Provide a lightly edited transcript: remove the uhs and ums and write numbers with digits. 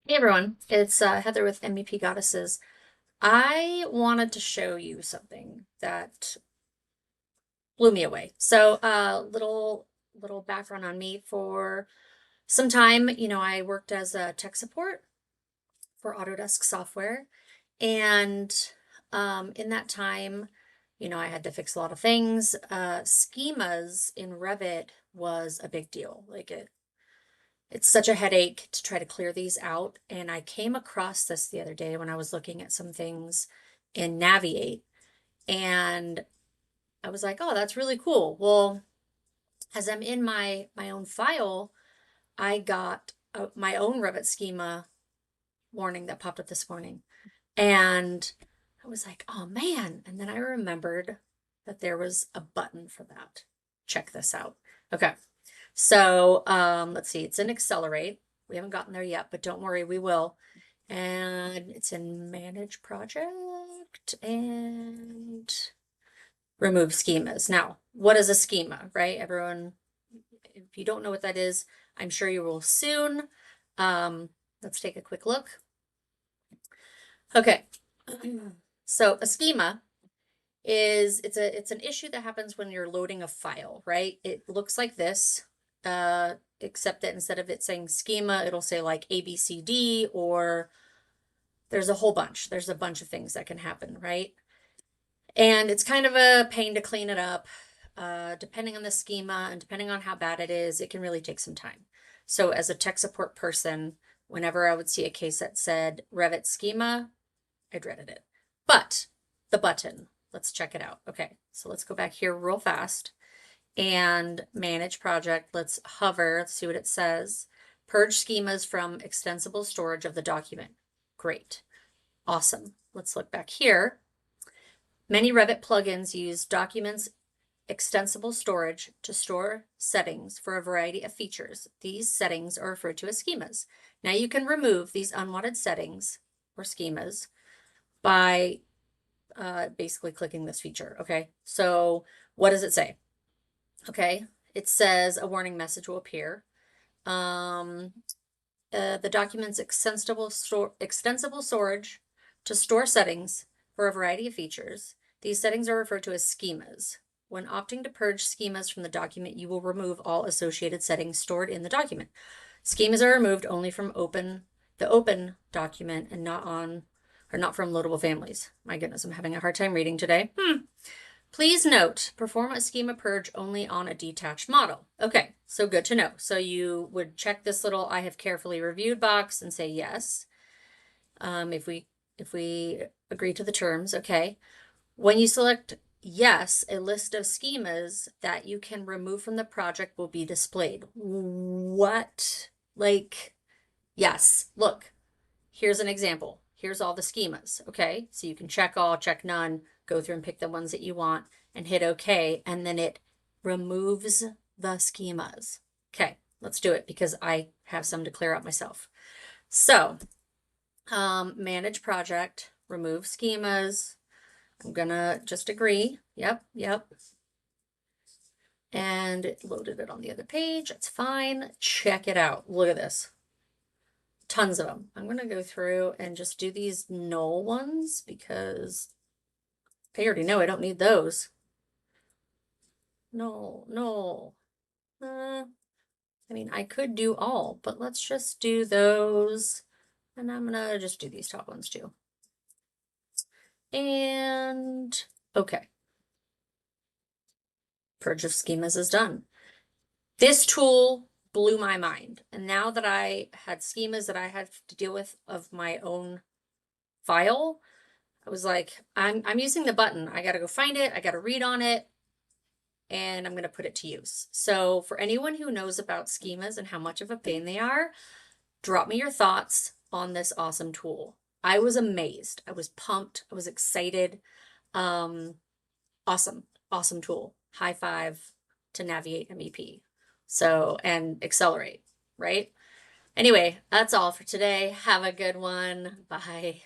Hey everyone, it's Heather with MVP Goddesses. I wanted to show you something that blew me away. Little background on me. For some time, I worked as a tech support for Autodesk software, and in that time, I had to fix a lot of things. Schemas in Revit was a big deal. It's such a headache to try to clear these out. And I came across this the other day when I was looking at some things in Naviate. And I was like, oh, that's really cool. Well, as I'm in my own file, I got my own Revit schema warning that popped up this morning. And I was like, oh man. And then I remembered that there was a button for that. Check this out. Okay. So let's see, it's in Accelerate. We haven't gotten there yet, but don't worry, we will. And it's in Manage Project and Remove Schemas. Now, what is a schema, right? Everyone, if you don't know what that is, I'm sure you will soon. Let's take a quick look. Okay. So a schema is it's an issue that happens when you're loading a file, right? It looks like this, except that instead of it saying schema, it'll say like ABCD, or there's a whole bunch. There's a bunch of things that can happen, right? And it's kind of a pain to clean it up. Depending on the schema and depending on how bad it is, it can really take some time. So as a tech support person, whenever I would see a case that said Revit schema, I dreaded it. But the button, let's check it out. Okay, so let's go back here real fast and manage project. Let's hover, let's see what it says. Purge schemas from extensible storage of the document. Great, awesome. Let's look back here. Many Revit plugins use documents extensible storage to store settings for a variety of features. These settings are referred to as schemas. Now you can remove these unwanted settings or schemas by basically clicking this feature. Okay, so what does it say? Okay, it says a warning message will appear. The document's extensible storage to store settings for a variety of features. These settings are referred to as schemas. When opting to purge schemas from the document, you will remove all associated settings stored in the document. Schemas are removed only from the open document and not from loadable families. My goodness, I'm having a hard time reading today. Please note, perform a schema purge only on a detached model. Okay, so good to know. So you would check this little I have carefully reviewed box and say yes. If we agree to the terms, okay. When you select yes, a list of schemas that you can remove from the project will be displayed. What? Yes, look, here's an example. Here's all the schemas, okay? So you can check all, check none, go through and pick the ones that you want and hit okay, and then it removes the schemas. Okay, let's do it because I have some to clear up myself. So, manage project, remove schemas. I'm gonna just agree. Yep. And it loaded it on the other page. It's fine. Check it out. Look at this. Tons of them. I'm going to go through and just do these null ones because I already know I don't need those. No. I mean, I could do all, but let's just do those. And I'm going to just do these top ones too. And okay. Purge of schemas is done. This tool blew my mind. And now that I had schemas that I had to deal with of my own file, I was like, I'm using the button. I got to go find it. I got to read on it, and I'm going to put it to use. So for anyone who knows about schemas and how much of a pain they are, drop me your thoughts on this awesome tool. I was amazed. I was pumped. I was excited. Awesome tool. High five to Naviate MEP. So, and Accelerate, right? Anyway, that's all for today. Have a good one. Bye.